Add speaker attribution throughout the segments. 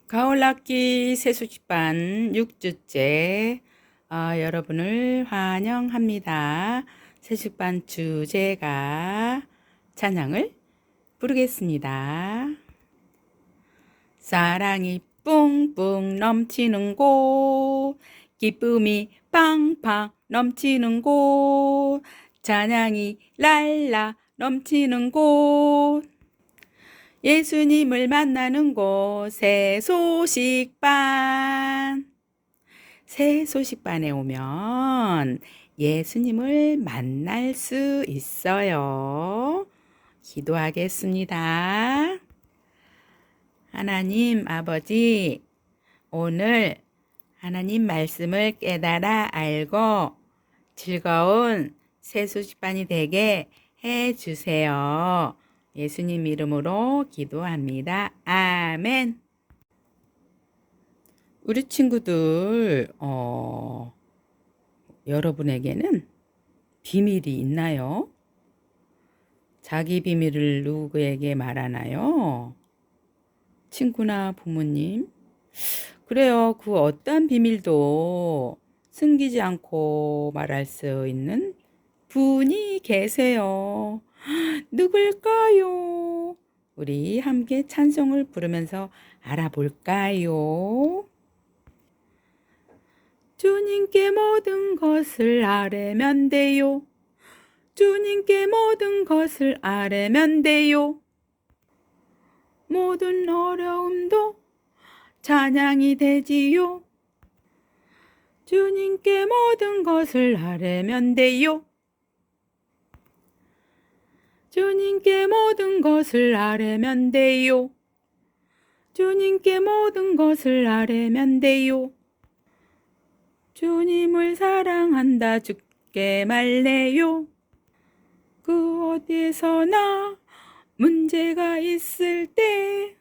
Speaker 1: 가을학기 세수집반 6주째 여러분을 환영합니다. 세수집반 주제가 찬양을 부르겠습니다. 사랑이 뿡뿡 넘치는 곳, 기쁨이 팡팡 넘치는 곳, 찬양이 랄라 넘치는 곳, 예수님을 만나는 곳, 새소식반. 새소식반에 오면 예수님을 만날 수 있어요. 기도하겠습니다. 하나님 아버지, 오늘 하나님 말씀을 깨달아 알고 즐거운 새소식반이 되게 해주세요. 예수님 이름으로 기도합니다. 아멘. 우리 친구들, 여러분에게는 비밀이 있나요? 자기 비밀을 누구에게 말하나요? 친구나 부모님? 그래요. 그 어떤 비밀도 숨기지 않고 말할 수 있는 분이 계세요. 누굴까요? 우리 함께 찬송을 부르면서 알아볼까요? 주님께 모든 것을 아뢰면 돼요. 주님께 모든 것을 아뢰면 돼요. 모든 어려움도 찬양이 되지요. 주님께 모든 것을 아뢰면 돼요. 주님께 모든 것을 아뢰면 돼요. 주님께 모든 것을 아뢰면 돼요. 주님을 사랑한다 죽게 말래요. 그 어디에서나 문제가 있을 때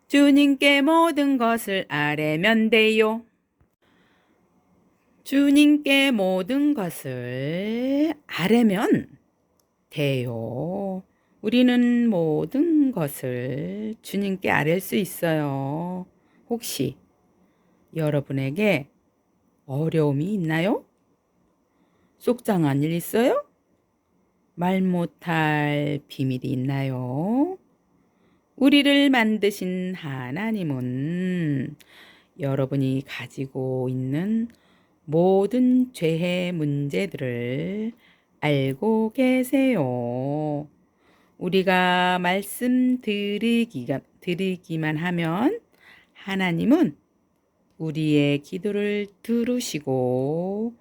Speaker 1: 주님께 모든 것을 아뢰면 돼요. 주님께 모든 것을 아뢰면 돼요. 우리는 모든 것을 주님께 아뢰 수 있어요. 혹시 여러분에게 어려움이 있나요? 속상한 일 있어요? 말 못할 비밀이 있나요? 우리를 만드신 하나님은 여러분이 가지고 있는 모든 죄의 문제들을 알고 계세요. 우리가 드리기만 하면 하나님은 우리의 기도를 들으시고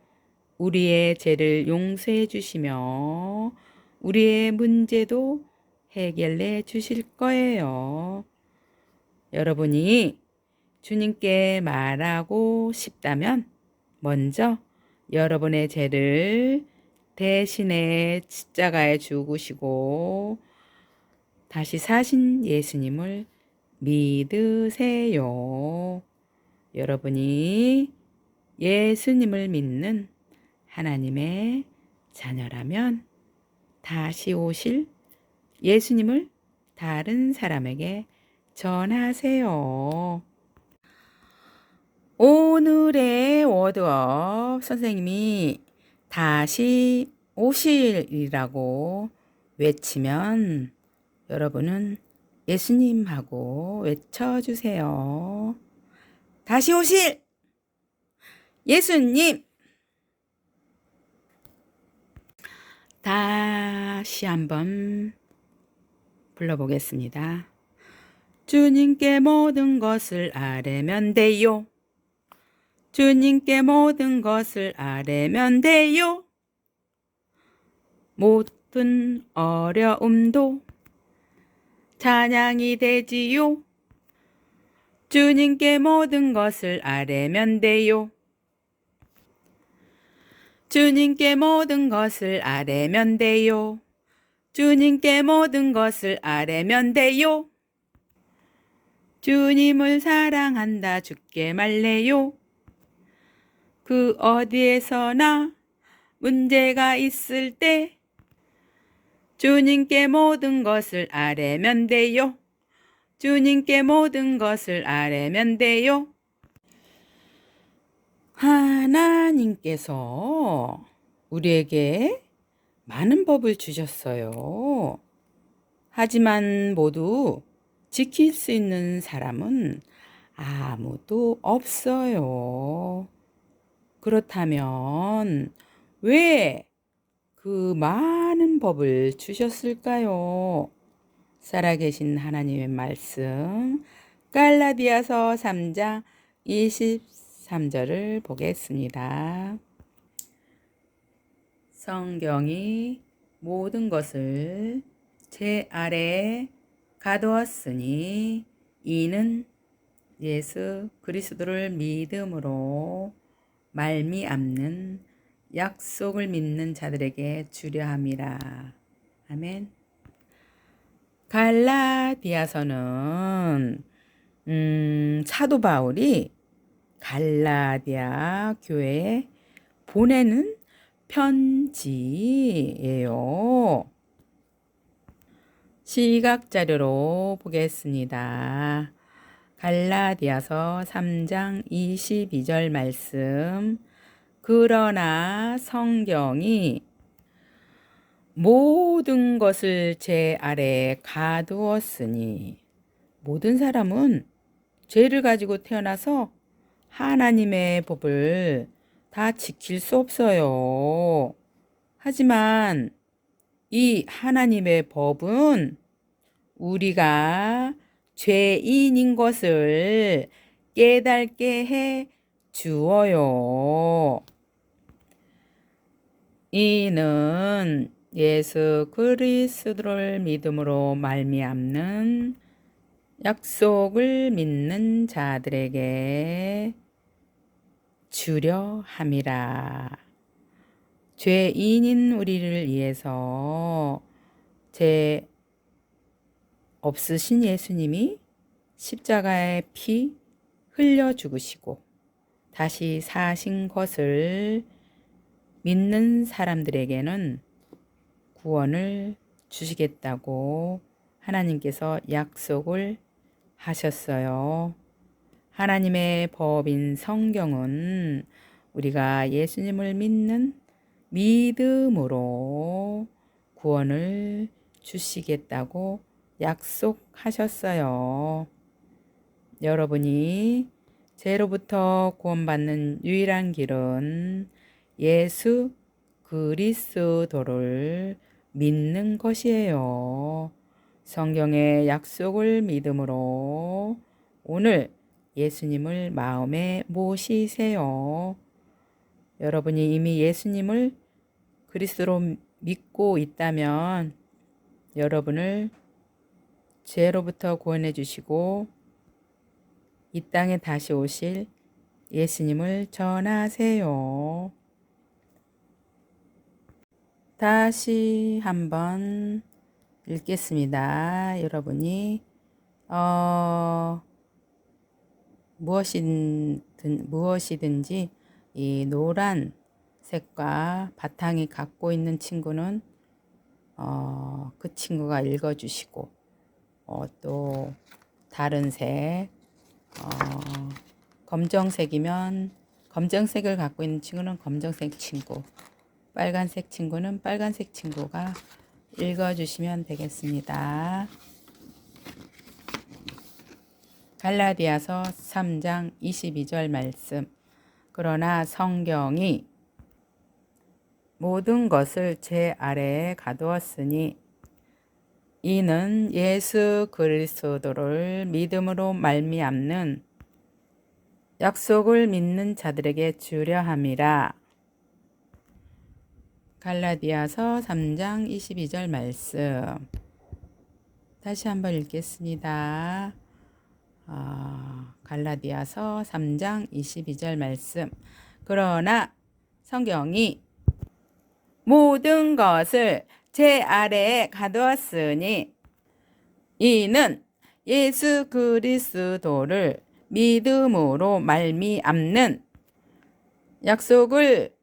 Speaker 1: 우리의 죄를 용서해 주시며 우리의 문제도 해결해 주실 거예요. 여러분이 주님께 말하고 싶다면 먼저 여러분의 죄를 대신에 십자가에 죽으시고 다시 사신 예수님을 믿으세요. 여러분이 예수님을 믿는 하나님의 자녀라면 다시 오실 예수님을 다른 사람에게 전하세요. 오늘의 워드업 선생님이 다시 오실이라고 외치면 여러분은 예수님하고 외쳐주세요. 다시 오실 예수님. 다시 한번 불러보겠습니다. 주님께 모든 것을 아뢰면 돼요. 주님께 모든 것을 아뢰면 돼요. 모든 어려움도 찬양이 되지요. 주님께 모든 것을 아뢰면 돼요. 주님께 모든 것을 아뢰면 돼요. 주님께 모든 것을 아뢰면 돼요. 주님을 사랑한다 죽게 말래요. 그 어디에서나 문제가 있을 때 주님께 모든 것을 아뢰면 돼요. 주님께 모든 것을 아뢰면 돼요. 하나님께서 우리에게 많은 법을 주셨어요. 하지만 모두 지킬 수 있는 사람은 아무도 없어요. 그렇다면 왜 그 많은 법을 주셨을까요? 살아계신 하나님의 말씀 갈라디아서 3장 23절을 보겠습니다. 성경이 모든 것을 제 아래에 가두었으니 이는 예수 그리스도를 믿음으로 말미암는 약속을 믿는 자들에게 주려 함이라. 아멘. 갈라디아서는 사도 바울이 갈라디아 교회에 보내는 편지예요. 시각 자료로 보겠습니다. 갈라디아서 3장 22절 말씀. 그러나 성경이 모든 것을 제 아래에 가두었으니, 모든 사람은 죄를 가지고 태어나서 하나님의 법을 다 지킬 수 없어요. 하지만 이 하나님의 법은 우리가 죄인인 것을 깨닫게 해 주어요. 이는 예수 그리스도를 믿음으로 말미암는 약속을 믿는 자들에게 주려 함이라. 죄인인 우리를 위해서 죄 없으신 예수님이 십자가의 피 흘려 죽으시고 다시 사신 것을 믿는 사람들에게는 구원을 주시겠다고 하나님께서 약속을 하셨어요. 하나님의 법인 성경은 우리가 예수님을 믿는 믿음으로 구원을 주시겠다고 약속하셨어요. 여러분이 죄로부터 구원받는 유일한 길은 예수 그리스도를 믿는 것이에요. 성경의 약속을 믿음으로 오늘 예수님을 마음에 모시세요. 여러분이 이미 예수님을 그리스도로 믿고 있다면 여러분을 죄로부터 구원해 주시고 이 땅에 다시 오실 예수님을 전하세요. 다시 한번 읽겠습니다. 여러분이 무엇이든지 이 노란 색과 바탕이 갖고 있는 친구는 그 친구가 읽어주시고 또 다른 색 검정색이면 검정색을 갖고 있는 친구는 검정색 친구, 빨간색 친구는 빨간색 친구가 읽어주시면 되겠습니다. 갈라디아서 3장 22절 말씀. 그러나 성경이 모든 것을 제 아래에 가두었으니 이는 예수 그리스도를 믿음으로 말미암는 약속을 믿는 자들에게 주려 함이라. 갈라디아서 3장 22절 말씀. 다시 한번 읽겠습니다. 갈라디아서 3장 22절 말씀. 그러나 성경이 모든 것을 제 아래에 가두었으니 이는 예수 그리스도를 믿음으로 말미암는 약속을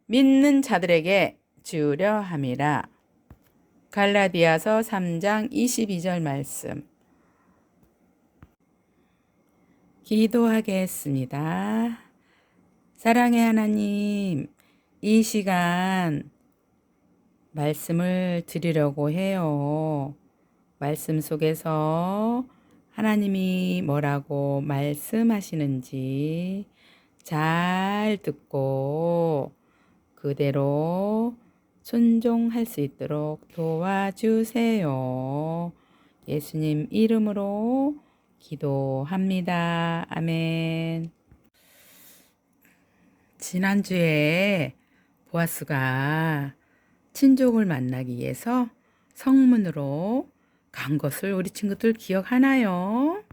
Speaker 1: 믿는 자들에게 주려 함이라. 갈라디아서 3장 22절 말씀. 기도하겠습니다. 사랑의 하나님, 이 시간 말씀을 드리려고 해요. 말씀 속에서 하나님이 뭐라고 말씀하시는지 잘 듣고 그대로 순종할 수 있도록 도와주세요. 예수님 이름으로 기도합니다. 아멘. 지난주에 보아스가 친족을 만나기 위해서 성문으로 간 것을 우리 친구들 기억하나요?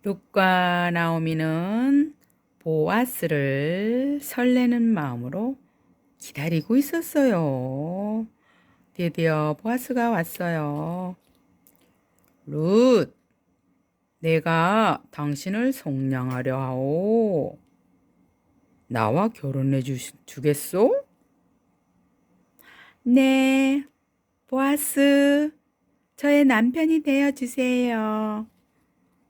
Speaker 1: 룻과 나오미는 보아스를 설레는 마음으로 기다리고 있었어요. 드디어 보아스가 왔어요. 룻, 내가 당신을 속량하려 하오. 나와 결혼해 주겠소? 네, 보아스, 저의 남편이 되어 주세요.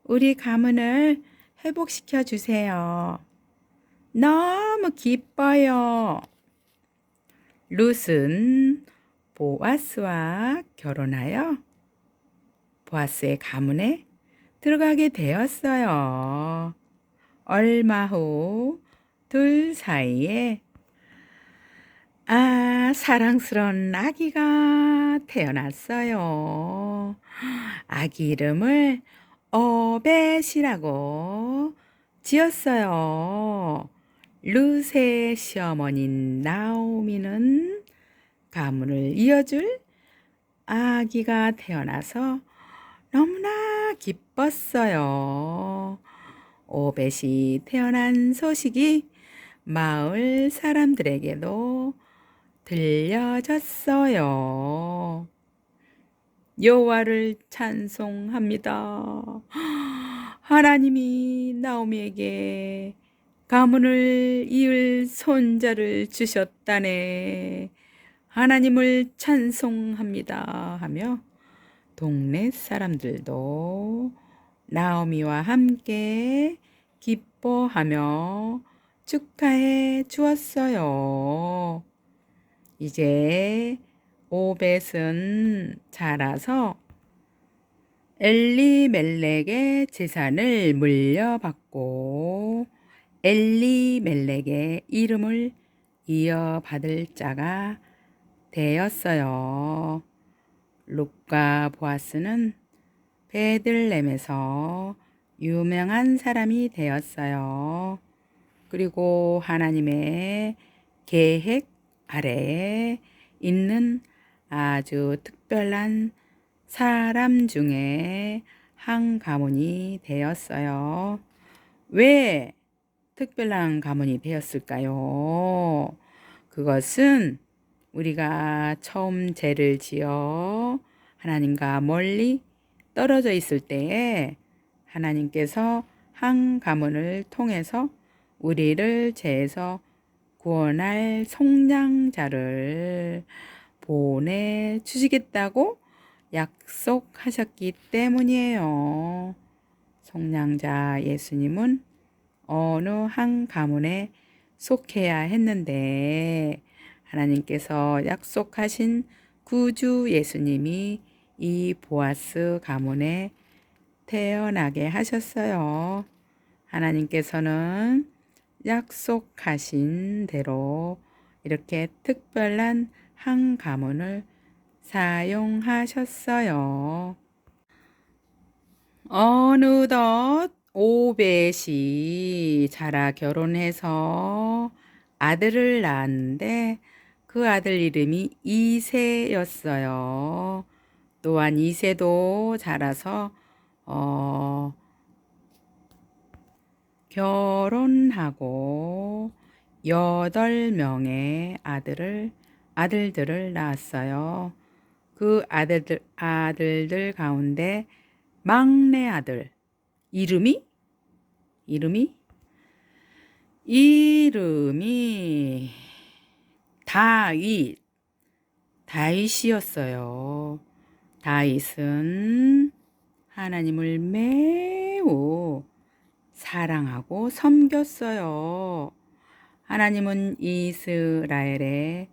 Speaker 1: 우리 가문을 회복시켜 주세요. 너무 기뻐요. 룻은 보아스와 결혼하여 보아스의 가문에 들어가게 되었어요. 얼마 후 둘 사이에 사랑스러운 아기가 태어났어요. 아기 이름을 오벳이라고 지었어요. 룻의 시어머니인 나오미는 가문을 이어줄 아기가 태어나서 너무나 기뻤어요. 오벳이 태어난 소식이 마을 사람들에게도 들려졌어요. 여호와를 찬송합니다. 하나님이 나오미에게 가문을 이을 손자를 주셨다네. 하나님을 찬송합니다 하며 동네 사람들도 나오미와 함께 기뻐하며 축하해 주었어요. 이제 오벳은 자라서 엘리멜렉의 재산을 물려받고 엘리멜렉의 이름을 이어받을 자가 되었어요. 룻과 보아스는 베들레헴에서 유명한 사람이 되었어요. 그리고 하나님의 계획 아래에 있는 아주 특별한 사람 중에 한 가문이 되었어요. 왜 특별한 가문이 되었을까요? 그것은 우리가 처음 죄를 지어 하나님과 멀리 떨어져 있을 때에 하나님께서 한 가문을 통해서 우리를 죄에서 구원할 속량자를 보내주시겠다고 약속하셨기 때문이에요. 속량자 예수님은 어느 한 가문에 속해야 했는데 하나님께서 약속하신 구주 예수님이 이 보아스 가문에 태어나게 하셨어요. 하나님께서는 약속하신 대로 이렇게 특별한 한 가문을 사용하셨어요. 어느덧 오벳이 자라 결혼해서 아들을 낳았는데 그 아들 이름이 이새였어요. 또한 이새도 자라서 결혼하고 8명의 아들들을 낳았어요. 그 아들들 가운데 막내 아들 이름이 다윗이었어요. 다윗은 하나님을 매우 매우 사랑하고 섬겼어요. 하나님은 이스라엘의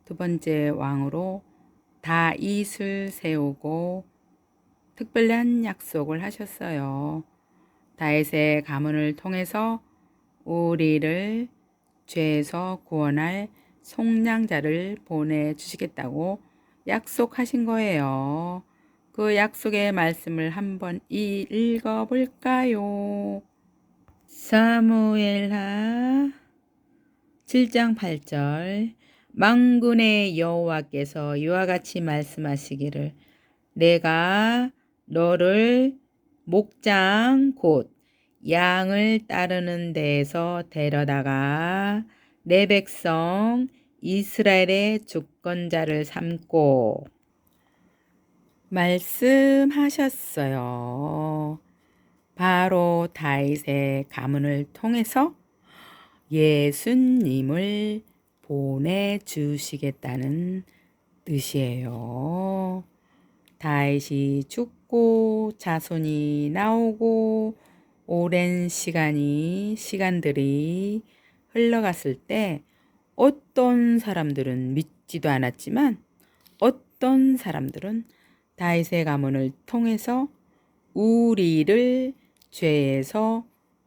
Speaker 1: 두 번째 왕으로 다윗을 세우고 특별한 약속을 하셨어요. 다윗의 가문을 통해서 우리를 죄에서 구원할 속량자를 보내주시겠다고 약속하신 거예요. 그 약속의 말씀을 한번 읽어볼까요? 사무엘하 7장 8절 만군의 여호와께서 이와 같이 말씀하시기를 내가 너를 목장 곧 양을 따르는 데에서 데려다가 내 백성 이스라엘의 주권자를 삼고 말씀하셨어요. 바로 다윗의 가문을 통해서 예수님을 보내주시겠다는 뜻이에요. 다윗이 죽고 자손이 나오고 오랜 시간들이 흘러갔을 때 어떤 사람들은 믿지도 않았지만 어떤 사람들은 다윗의 가문을 통해서 우리를 죄에서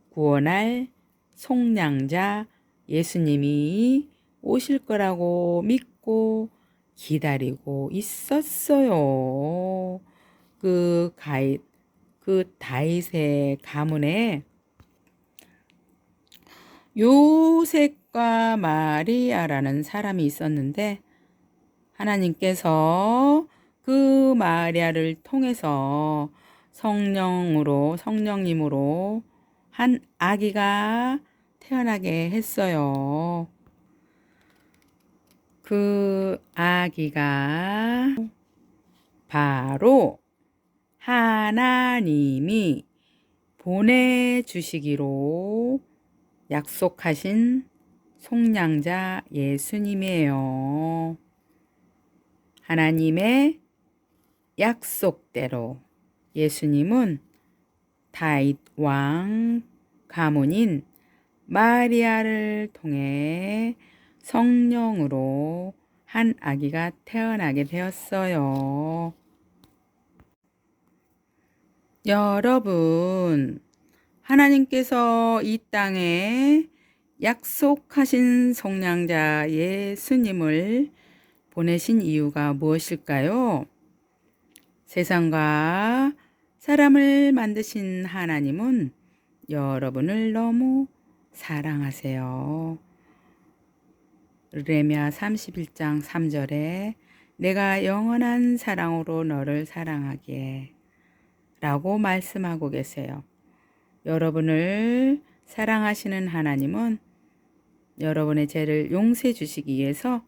Speaker 1: 구원할 속량자 예수님이 오실 거라고 믿고 기다리고 있었어요. 그 다윗의 가문에 요셉과 마리아라는 사람이 있었는데 하나님께서 그 마리아를 통해서 성령님으로 한 아기가 태어나게 했어요. 그 아기가 바로 하나님이 보내주시기로 약속하신 속량자 예수님이에요. 하나님의 약속대로 예수님은 다윗 왕 가문인 마리아를 통해 성령으로 한 아기가 태어나게 되었어요. 여러분, 하나님께서 이 땅에 약속하신 속량자 예수님을 보내신 이유가 무엇일까요? 세상과 사람을 만드신 하나님은 여러분을 너무 사랑하세요. 르레미야 31장 3절에 내가 영원한 사랑으로 너를 사랑하기에 라고 말씀하고 계세요. 여러분을 사랑하시는 하나님은 여러분의 죄를 용서해 주시기 위해서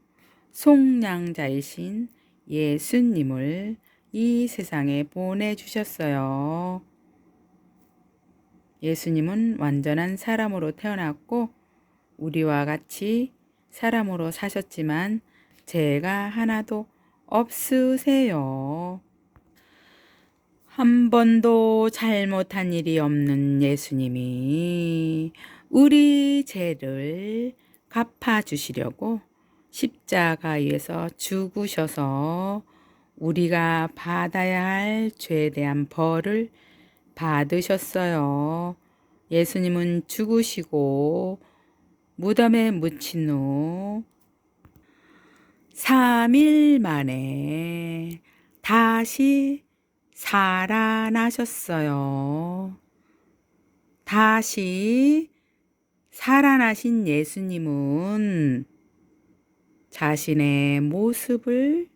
Speaker 1: 속량자이신 예수님을 이 세상에 보내주셨어요. 예수님은 완전한 사람으로 태어났고 우리와 같이 사람으로 사셨지만 죄가 하나도 없으세요. 한 번도 잘못한 일이 없는 예수님이 우리 죄를 갚아주시려고 십자가에서 죽으셔서 우리가 받아야 할 죄에 대한 벌을 받으셨어요. 예수님은 죽으시고 무덤에 묻힌 후 3일 만에 다시 살아나셨어요. 다시 살아나신 예수님은 자신의 모습을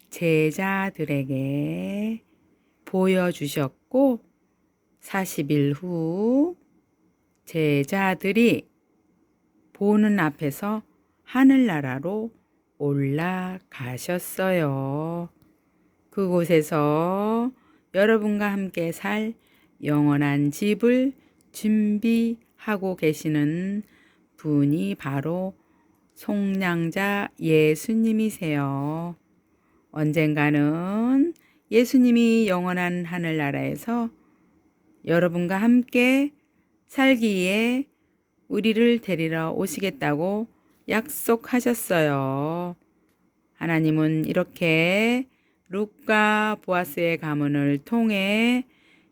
Speaker 1: 제자들에게 보여주셨고 40일 후 제자들이 보는 앞에서 하늘나라로 올라가셨어요. 그곳에서 여러분과 함께 살 영원한 집을 준비하고 계시는 분이 바로 속량자 예수님이세요. 언젠가는 예수님이 영원한 하늘나라에서 여러분과 함께 살기에 우리를 데리러 오시겠다고 약속하셨어요. 하나님은 이렇게 룻과 보아스의 가문을 통해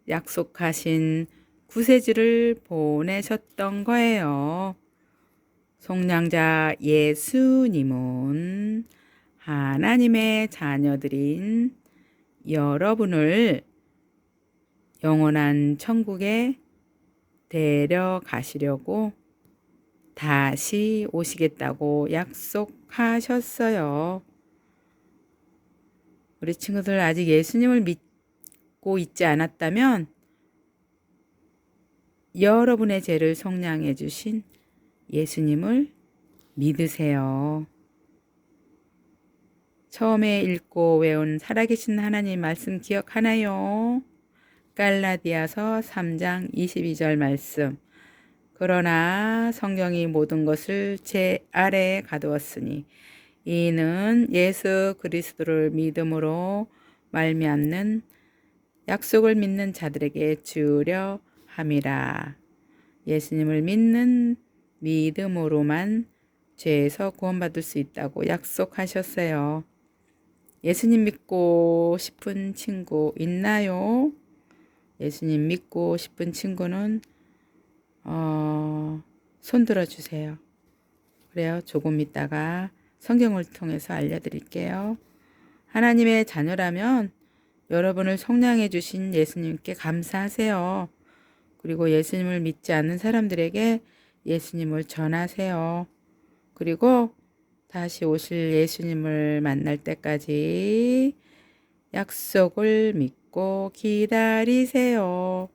Speaker 1: 약속하신 구세주를 보내셨던 거예요. 속량자 예수님은 하나님의 자녀들인 여러분을 영원한 천국에 데려가시려고 다시 오시겠다고 약속하셨어요. 우리 친구들 아직 예수님을 믿고 있지 않았다면 여러분의 죄를 속량해 주신 예수님을 믿으세요. 처음에 읽고 외운 살아계신 하나님 말씀 기억하나요? 갈라디아서 3장 22절 말씀. 그러나 성경이 모든 것을 제 아래에 가두었으니 이는 예수 그리스도를 믿음으로 말미암는 약속을 믿는 자들에게 주려 함이라. 예수님을 믿는 믿음으로만 죄에서 구원받을 수 있다고 약속하셨어요. 예수님 믿고 싶은 친구 있나요? 예수님 믿고 싶은 친구는 손 들어주세요. 그래요. 조금 있다가 성경을 통해서 알려드릴게요. 하나님의 자녀라면 여러분을 속량해 주신 예수님께 감사하세요. 그리고 예수님을 믿지 않는 사람들에게 예수님을 전하세요. 그리고 다시 오실 예수님을 만날 때까지 약속을 믿고 기다리세요.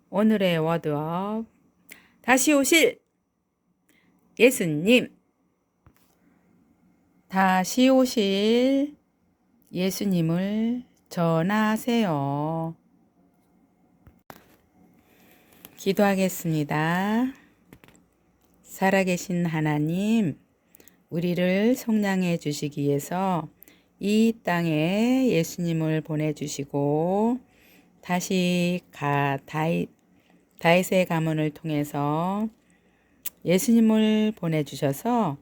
Speaker 1: 오늘의 워드업. 다시 오실 예수님. 다시 오실 예수님을 전하세요. 기도하겠습니다. 살아계신 하나님, 우리를 속량해 주시기 위해서 이 땅에 예수님을 보내주시고 다시 다윗의 가문을 통해서 예수님을 보내주셔서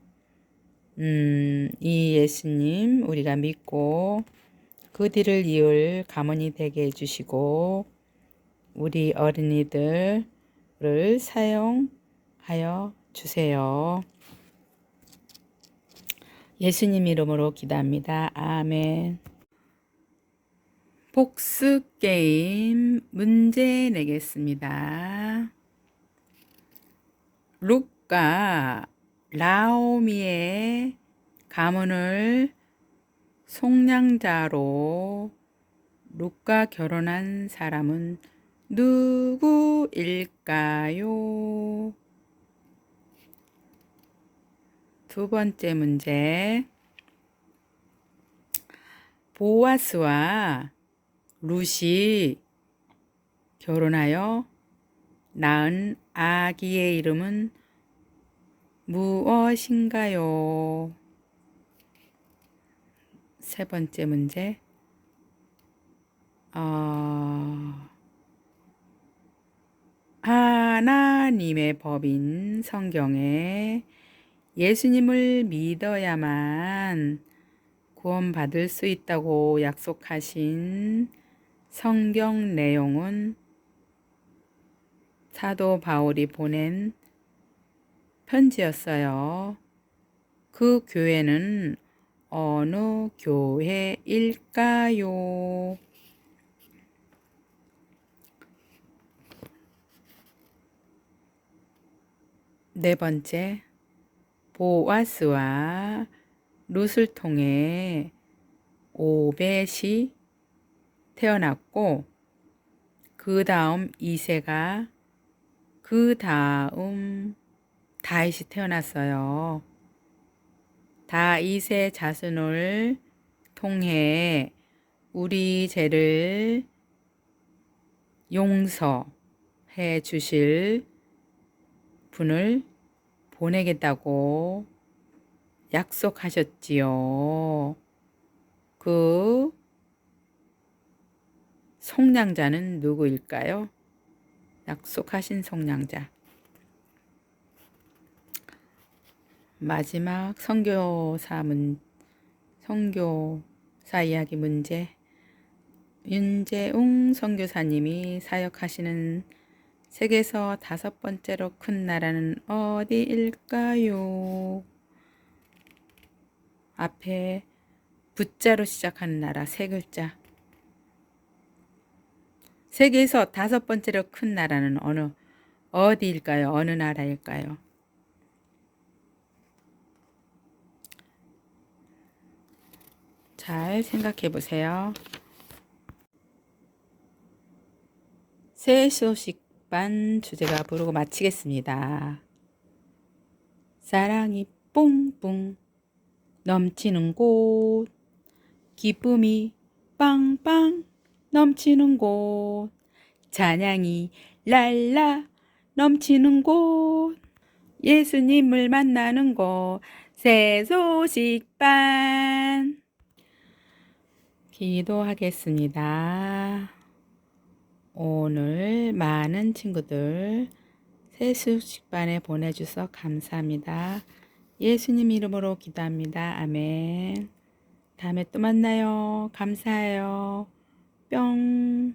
Speaker 1: 이 예수님 우리가 믿고 그 뒤를 이을 가문이 되게 해주시고 우리 어린이들을 사용하여 주세요. 예수님 이름으로 기도합니다. 아멘. 복습 게임 문제 내겠습니다. 룻과 나오미의 가문을 속량자로 룻과 결혼한 사람은 누구일까요? 두 번째 문제. 보아스와 룻이 결혼하여 낳은 아기의 이름은 무엇인가요? 세 번째 문제. 하나님의 법인 성경에 예수님을 믿어야만 구원받을 수 있다고 약속하신 성경 내용은 사도 바울이 보낸 편지였어요. 그 교회는 어느 교회일까요? 네 번째. 보아스와 룻을 통해 오벳이 태어났고 그 다음 이새가 그 다음 다윗이 태어났어요. 다윗의 자손을 통해 우리 죄를 용서해 주실 분을 보내겠다고 약속하셨지요. 그 속량자는 누구일까요? 약속하신 속량자. 마지막 선교사 이야기 문제. 윤재웅 선교사님이 사역하시는 세계에서 5번째로 큰 나라는 어디일까요? 앞에 부자로 시작하는 나라 3글자. 세계에서 5번째로 큰 나라는 어디일까요? 어느 나라일까요? 잘 생각해 보세요. 새 소식반 주제가 부르고 마치겠습니다. 사랑이 뿡뿡 넘치는 곳, 기쁨이 빵빵 넘치는 곳, 찬양이 랄라 넘치는 곳, 예수님을 만나는 곳, 새 소식반. 기도하겠습니다. 오늘 많은 친구들 새 소식반에 보내주셔서 감사합니다. 예수님 이름으로 기도합니다. 아멘. 다음에 또 만나요. 감사해요. 뿅.